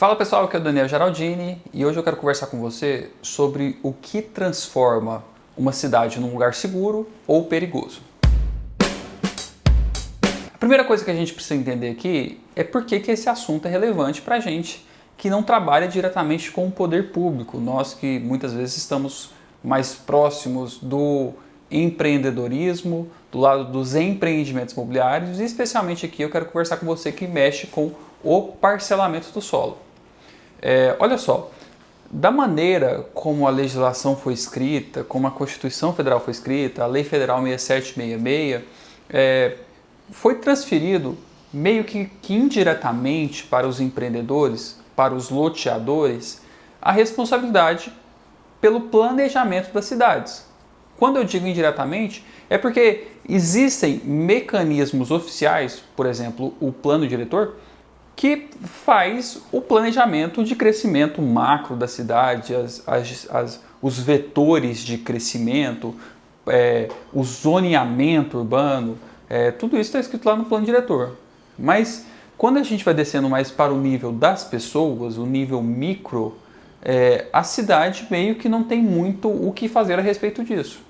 Fala pessoal, aqui é o Daniel Geraldini e hoje eu quero conversar com você sobre o que transforma uma cidade num lugar seguro ou perigoso. A primeira coisa que a gente precisa entender aqui é por que esse assunto é relevante para a gente que não trabalha diretamente com o poder público, nós que muitas vezes estamos mais próximos do empreendedorismo, do lado dos empreendimentos imobiliários e especialmente aqui eu quero conversar com você que mexe com o parcelamento do solo. Olha só, da maneira como a legislação foi escrita, como a Constituição Federal foi escrita, a Lei Federal 6766, foi transferido meio que indiretamente para os empreendedores, para os loteadores, a responsabilidade pelo planejamento das cidades. Quando eu digo indiretamente, é porque existem mecanismos oficiais, por exemplo, o plano diretor, que faz o planejamento de crescimento macro da cidade, os vetores de crescimento, o zoneamento urbano, tudo isso está escrito lá no plano diretor. Mas quando a gente vai descendo mais para o nível das pessoas, o nível micro, a cidade meio que não tem muito o que fazer a respeito disso.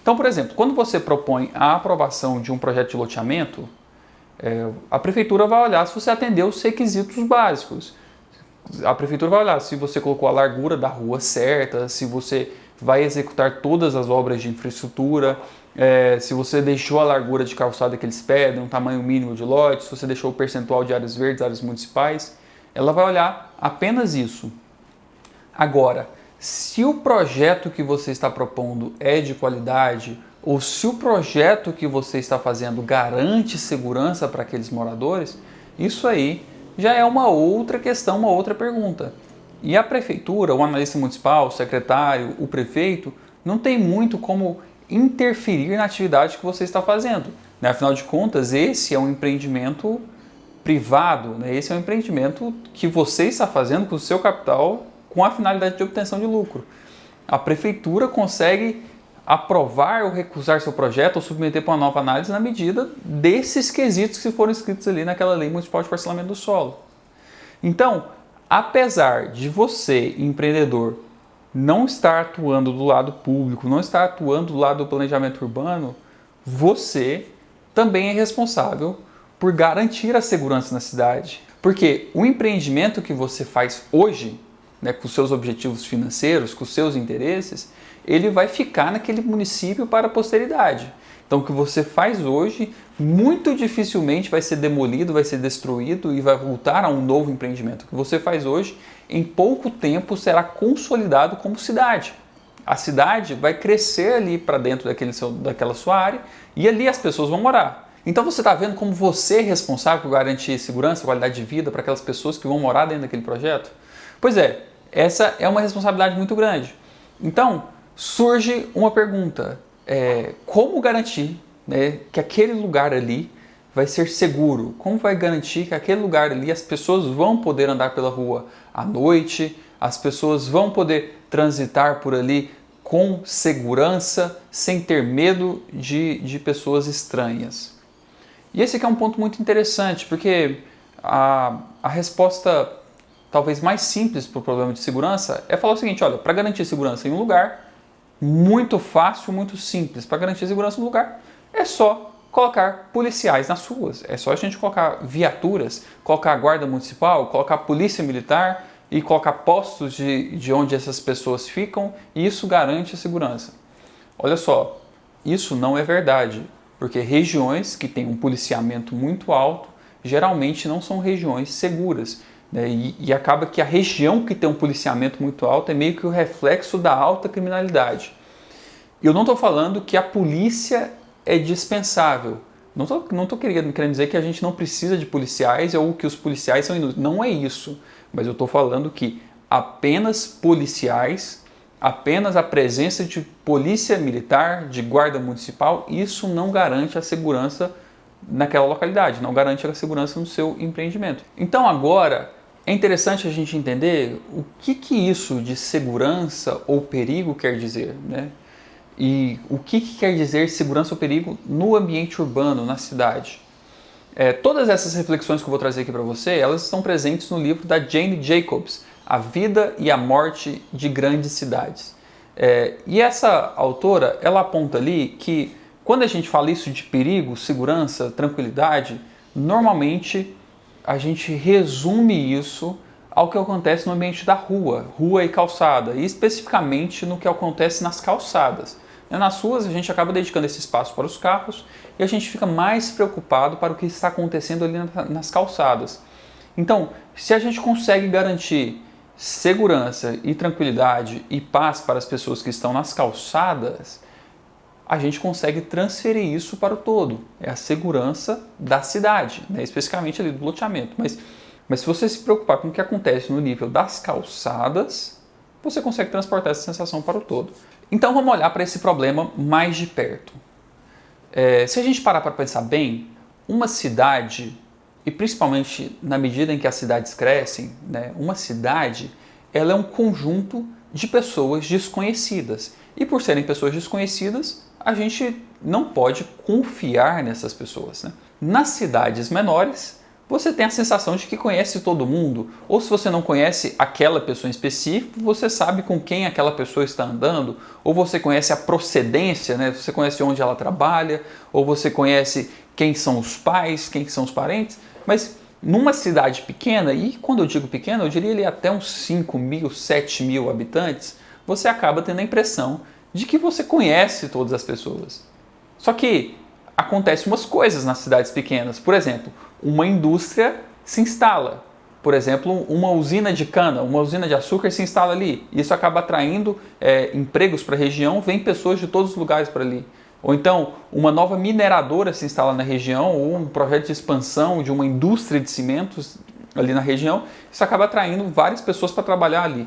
Então, por exemplo, quando você propõe a aprovação de um projeto de loteamento, a prefeitura vai olhar se você atendeu os requisitos básicos. A prefeitura vai olhar se você colocou a largura da rua certa, se você vai executar todas as obras de infraestrutura, se você deixou a largura de calçada que eles pedem, um tamanho mínimo de lote, se você deixou o percentual de áreas verdes, áreas municipais. Ela vai olhar apenas isso. Agora, se o projeto que você está propondo é de qualidade, ou se o projeto que você está fazendo garante segurança para aqueles moradores, isso aí já é uma outra questão, uma outra pergunta. E a prefeitura, o analista municipal, o secretário, o prefeito, não tem muito como interferir na atividade que você está fazendo. Afinal de contas, esse é um empreendimento privado, esse é um empreendimento que você está fazendo com o seu capital com a finalidade de obtenção de lucro. A prefeitura consegue aprovar ou recusar seu projeto ou submeter para uma nova análise na medida desses quesitos que foram escritos ali naquela Lei Municipal de Parcelamento do Solo. Então, apesar de você, empreendedor, não estar atuando do lado público, não estar atuando do lado do planejamento urbano, você também é responsável por garantir a segurança na cidade. Porque o empreendimento que você faz hoje, com os seus objetivos financeiros, com os seus interesses, ele vai ficar naquele município para a posteridade. Então, o que você faz hoje, muito dificilmente vai ser demolido, vai ser destruído e vai voltar a um novo empreendimento. O que você faz hoje, em pouco tempo, será consolidado como cidade. A cidade vai crescer ali para dentro daquela sua área e ali as pessoas vão morar. Então, você está vendo como você é responsável por garantir segurança, qualidade de vida para aquelas pessoas que vão morar dentro daquele projeto? Pois é, essa é uma responsabilidade muito grande. Então, surge uma pergunta, como garantir que aquele lugar ali vai ser seguro? Como vai garantir que aquele lugar ali as pessoas vão poder andar pela rua à noite, as pessoas vão poder transitar por ali com segurança, sem ter medo de pessoas estranhas? E esse aqui é um ponto muito interessante, porque a resposta talvez mais simples para o problema de segurança é falar o seguinte: olha, para garantir segurança em um lugar, muito fácil, muito simples. Para garantir segurança no lugar, é só colocar policiais nas ruas. É só a gente colocar viaturas, colocar a guarda municipal, colocar a polícia militar e colocar postos de onde essas pessoas ficam, e isso garante a segurança. Olha só, isso não é verdade, porque regiões que têm um policiamento muito alto geralmente não são regiões seguras. E acaba que a região que tem um policiamento muito alto é meio que o reflexo da alta criminalidade. Eu não estou falando que a polícia é dispensável. Não estou querendo dizer que a gente não precisa de policiais ou que os policiais são inúteis. Não é isso. Mas eu estou falando que apenas policiais, apenas a presença de polícia militar, de guarda municipal, isso não garante a segurança naquela localidade, não garante a segurança no seu empreendimento. Então agora é interessante a gente entender o que isso de segurança ou perigo quer dizer, E o que quer dizer segurança ou perigo no ambiente urbano, na cidade. Todas essas reflexões que eu vou trazer aqui para você, elas estão presentes no livro da Jane Jacobs, A Vida e a Morte de Grandes Cidades. E essa autora, ela aponta ali que quando a gente fala isso de perigo, segurança, tranquilidade, normalmente a gente resume isso ao que acontece no ambiente da rua, rua e calçada, e especificamente no que acontece nas calçadas. Nas ruas a gente acaba dedicando esse espaço para os carros e a gente fica mais preocupado para o que está acontecendo ali nas calçadas. Então, se a gente consegue garantir segurança e tranquilidade e paz para as pessoas que estão nas calçadas, a gente consegue transferir isso para o todo. É a segurança da cidade, né? Especificamente ali do loteamento. Mas se você se preocupar com o que acontece no nível das calçadas, você consegue transportar essa sensação para o todo. Então vamos olhar para esse problema mais de perto. Se a gente parar para pensar bem, uma cidade, e principalmente na medida em que as cidades crescem, né, uma cidade ela é um conjunto de pessoas desconhecidas. E por serem pessoas desconhecidas, a gente não pode confiar nessas pessoas, né? Nas cidades menores, você tem a sensação de que conhece todo mundo, ou se você não conhece aquela pessoa em específico, você sabe com quem aquela pessoa está andando, ou você conhece a procedência, né? Você conhece onde ela trabalha, ou você conhece quem são os pais, quem são os parentes. Mas numa cidade pequena, e quando eu digo pequena, eu diria ali até uns 5.000, 7.000 habitantes, você acaba tendo a impressão de que você conhece todas as pessoas. Só que acontecem umas coisas nas cidades pequenas. Por exemplo, uma indústria se instala. Por exemplo, uma usina de cana, uma usina de açúcar se instala ali. Isso acaba atraindo empregos para a região, vem pessoas de todos os lugares para ali. Ou então, uma nova mineradora se instala na região, ou um projeto de expansão de uma indústria de cimentos ali na região. Isso acaba atraindo várias pessoas para trabalhar ali.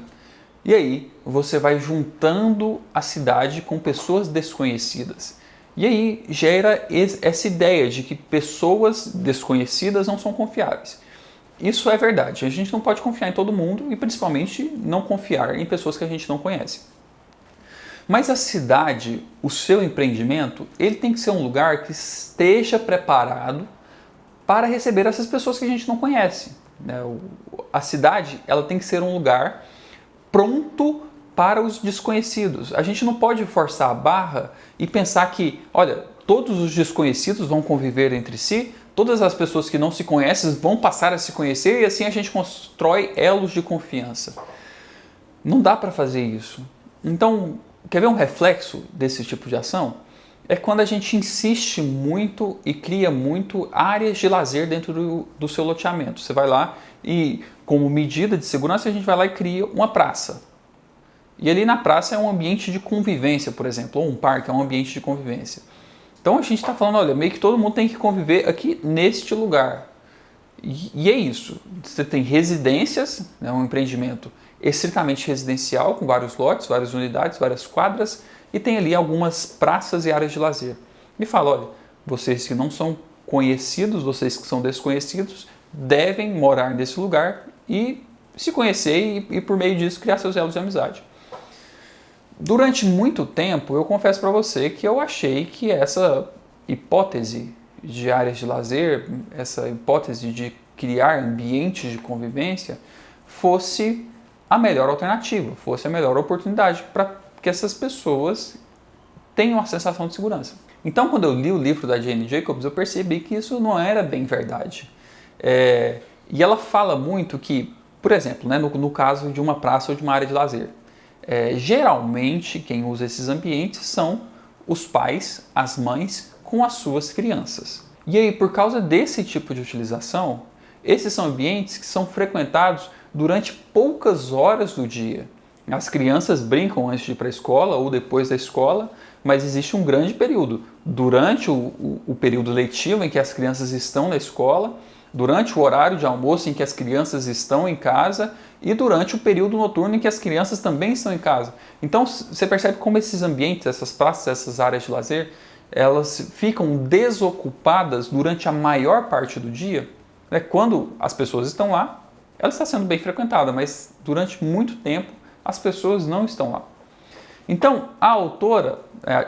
E aí, você vai juntando a cidade com pessoas desconhecidas. E aí gera essa ideia de que pessoas desconhecidas não são confiáveis. Isso é verdade, a gente não pode confiar em todo mundo e principalmente não confiar em pessoas que a gente não conhece. Mas a cidade, o seu empreendimento, ele tem que ser um lugar que esteja preparado para receber essas pessoas que a gente não conhece. A cidade, ela tem que ser um lugar pronto para os desconhecidos. A gente não pode forçar a barra e pensar que, olha, todos os desconhecidos vão conviver entre si, todas as pessoas que não se conhecem vão passar a se conhecer e assim a gente constrói elos de confiança. Não dá para fazer isso. Então, quer ver um reflexo desse tipo de ação? É quando a gente insiste muito e cria muito áreas de lazer dentro do seu loteamento. Você vai lá e, como medida de segurança, a gente vai lá e cria uma praça. E ali na praça é um ambiente de convivência, por exemplo, ou um parque é um ambiente de convivência. Então a gente está falando, olha, meio que todo mundo tem que conviver aqui neste lugar. E é isso. Você tem residências, né, um empreendimento estritamente residencial, com vários lotes, várias unidades, várias quadras, e tem ali algumas praças e áreas de lazer. E fala, olha, vocês que não são conhecidos, vocês que são desconhecidos, devem morar nesse lugar e se conhecer e por meio disso criar seus elos de amizade. Durante muito tempo, eu confesso para você que eu achei que essa hipótese de áreas de lazer, essa hipótese de criar ambientes de convivência, fosse a melhor alternativa, fosse a melhor oportunidade para que essas pessoas tenham a sensação de segurança. Então, quando eu li o livro da Jane Jacobs, eu percebi que isso não era bem verdade. E ela fala muito que, por exemplo, né, no caso de uma praça ou de uma área de lazer, geralmente quem usa esses ambientes são os pais, as mães com as suas crianças. E aí, por causa desse tipo de utilização, esses são ambientes que são frequentados durante poucas horas do dia. As crianças brincam antes de ir para a escola ou depois da escola, mas existe um grande período. Durante o período letivo em que as crianças estão na escola, durante o horário de almoço em que as crianças estão em casa e durante o período noturno em que as crianças também estão em casa. Então você percebe como esses ambientes, essas praças, essas áreas de lazer, elas ficam desocupadas durante a maior parte do dia. Quando as pessoas estão lá, ela está sendo bem frequentada, mas durante muito tempo as pessoas não estão lá. Então a autora,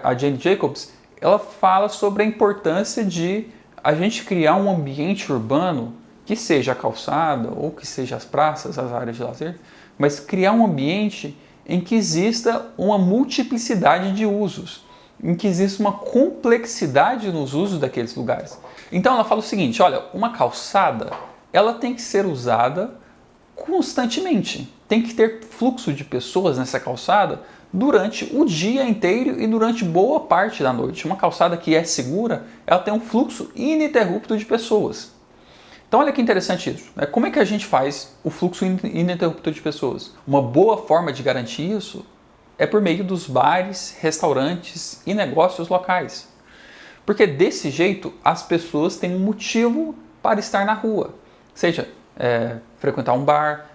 a Jane Jacobs, ela fala sobre a importância de a gente criar um ambiente urbano, que seja a calçada ou que seja as praças, as áreas de lazer, mas criar um ambiente em que exista uma multiplicidade de usos, em que exista uma complexidade nos usos daqueles lugares. Então ela fala o seguinte, olha, uma calçada, ela tem que ser usada constantemente. Tem que ter fluxo de pessoas nessa calçada durante o dia inteiro e durante boa parte da noite. Uma calçada que é segura, ela tem um fluxo ininterrupto de pessoas. Então olha que interessante isso. Como é que a gente faz o fluxo ininterrupto de pessoas? Uma boa forma de garantir isso é por meio dos bares, restaurantes e negócios locais. Porque desse jeito as pessoas têm um motivo para estar na rua. Seja frequentar um bar,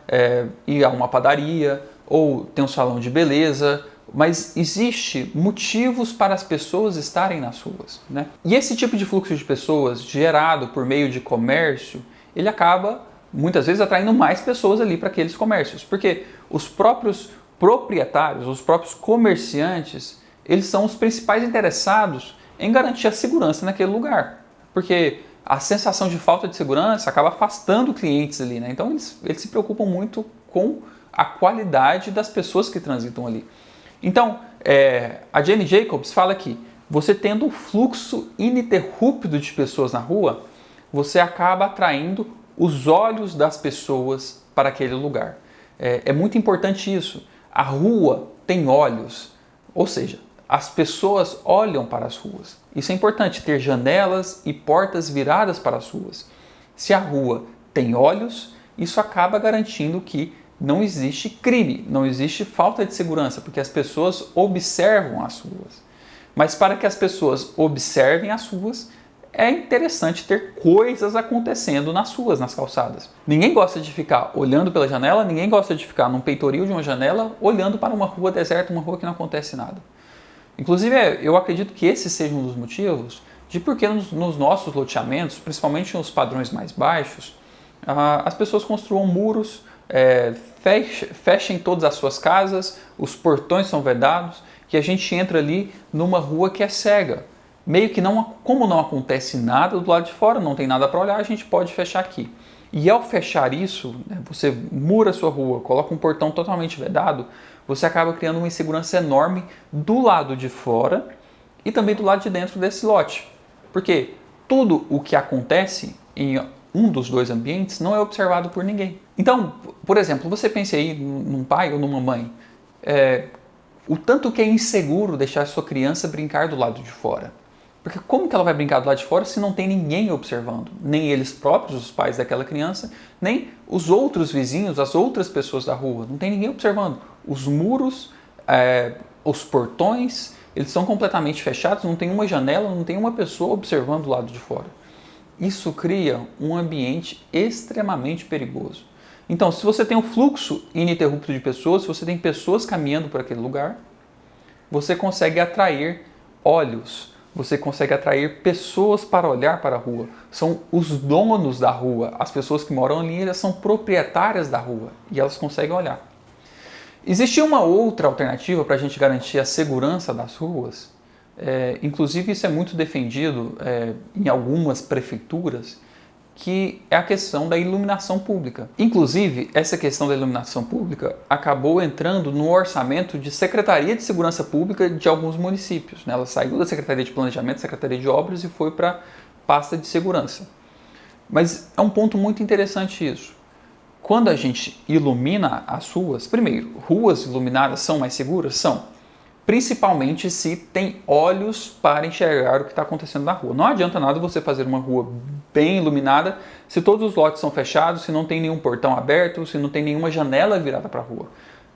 ir a uma padaria ou ter um salão de beleza, mas existe motivos para as pessoas estarem nas ruas, né? E esse tipo de fluxo de pessoas gerado por meio de comércio, ele acaba muitas vezes atraindo mais pessoas ali para aqueles comércios, porque os próprios proprietários, os próprios comerciantes, eles são os principais interessados em garantir a segurança naquele lugar, porque a sensação de falta de segurança acaba afastando clientes ali, né? Então eles se preocupam muito com a qualidade das pessoas que transitam ali. Então, a Jane Jacobs fala que você tendo um fluxo ininterrupto de pessoas na rua, você acaba atraindo os olhos das pessoas para aquele lugar. É muito importante isso. A rua tem olhos, ou seja, as pessoas olham para as ruas. Isso é importante, ter janelas e portas viradas para as ruas. Se a rua tem olhos, isso acaba garantindo que não existe crime, não existe falta de segurança, porque as pessoas observam as ruas. Mas para que as pessoas observem as ruas, é interessante ter coisas acontecendo nas ruas, nas calçadas. Ninguém gosta de ficar olhando pela janela, ninguém gosta de ficar num peitoril de uma janela, olhando para uma rua deserta, uma rua que não acontece nada. Inclusive, eu acredito que esse seja um dos motivos de porque nos nossos loteamentos, principalmente nos padrões mais baixos, as pessoas construam muros, fechem todas as suas casas, os portões são vedados, que a gente entra ali numa rua que é cega. Meio que como não acontece nada do lado de fora, não tem nada para olhar, a gente pode fechar aqui. E ao fechar isso, você mura a sua rua, coloca um portão totalmente vedado, você acaba criando uma insegurança enorme do lado de fora e também do lado de dentro desse lote. Porque tudo o que acontece em um dos dois ambientes não é observado por ninguém. Então, por exemplo, você pensa aí num pai ou numa mãe, o tanto que é inseguro deixar a sua criança brincar do lado de fora. Porque como que ela vai brincar do lado de fora se não tem ninguém observando? Nem eles próprios, os pais daquela criança, nem os outros vizinhos, as outras pessoas da rua. Não tem ninguém observando. Os muros, os portões, eles são completamente fechados, não tem uma janela, não tem uma pessoa observando do lado de fora. Isso cria um ambiente extremamente perigoso. Então, se você tem um fluxo ininterrupto de pessoas, se você tem pessoas caminhando por aquele lugar, você consegue atrair olhos, você consegue atrair pessoas para olhar para a rua. São os donos da rua, as pessoas que moram ali, elas são proprietárias da rua e elas conseguem olhar. Existe uma outra alternativa para a gente garantir a segurança das ruas, inclusive isso é muito defendido em algumas prefeituras, que é a questão da iluminação pública. Inclusive, essa questão da iluminação pública acabou entrando no orçamento de Secretaria de Segurança Pública de alguns municípios, né? Ela saiu da Secretaria de Planejamento, Secretaria de Obras e foi para a pasta de segurança. Mas é um ponto muito interessante isso. Quando a gente ilumina as ruas, primeiro, ruas iluminadas são mais seguras? São. Principalmente se tem olhos para enxergar o que está acontecendo na rua. Não adianta nada você fazer uma rua bem iluminada se todos os lotes são fechados, se não tem nenhum portão aberto, se não tem nenhuma janela virada para a rua.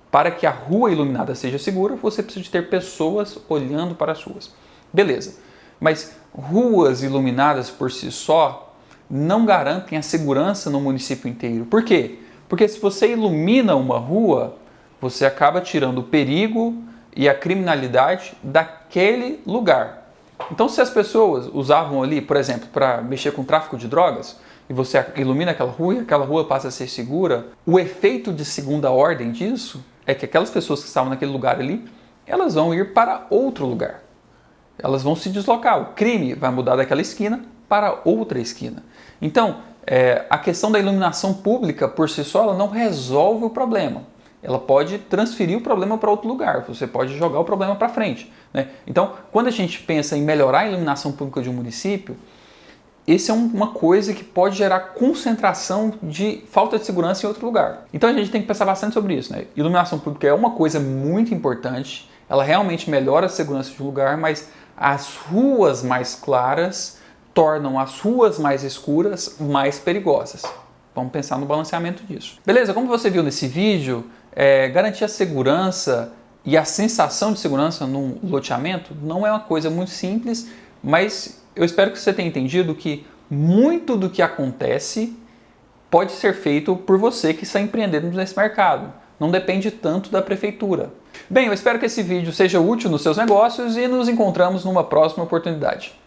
Para que a rua iluminada seja segura, você precisa de ter pessoas olhando para as ruas. Beleza, mas ruas iluminadas por si só não garantem a segurança no município inteiro. Por quê? Porque se você ilumina uma rua, você acaba tirando o perigo e a criminalidade daquele lugar. Então, se as pessoas usavam ali, por exemplo, para mexer com tráfico de drogas, e você ilumina aquela rua e aquela rua passa a ser segura, o efeito de segunda ordem disso é que aquelas pessoas que estavam naquele lugar ali, elas vão ir para outro lugar. Elas vão se deslocar. O crime vai mudar daquela esquina para outra esquina. Então, a questão da iluminação pública por si só ela não resolve o problema. Ela pode transferir o problema para outro lugar, você pode jogar o problema para frente, né? Então, quando a gente pensa em melhorar a iluminação pública de um município, isso é uma coisa que pode gerar concentração de falta de segurança em outro lugar. Então a gente tem que pensar bastante sobre isso, né? Iluminação pública é uma coisa muito importante, ela realmente melhora a segurança de um lugar, mas as ruas mais claras tornam as ruas mais escuras mais perigosas. Vamos pensar no balanceamento disso. Beleza? Como você viu nesse vídeo, garantir a segurança e a sensação de segurança num loteamento não é uma coisa muito simples, mas eu espero que você tenha entendido que muito do que acontece pode ser feito por você que está empreendendo nesse mercado. Não depende tanto da prefeitura. Bem, eu espero que esse vídeo seja útil nos seus negócios e nos encontramos numa próxima oportunidade.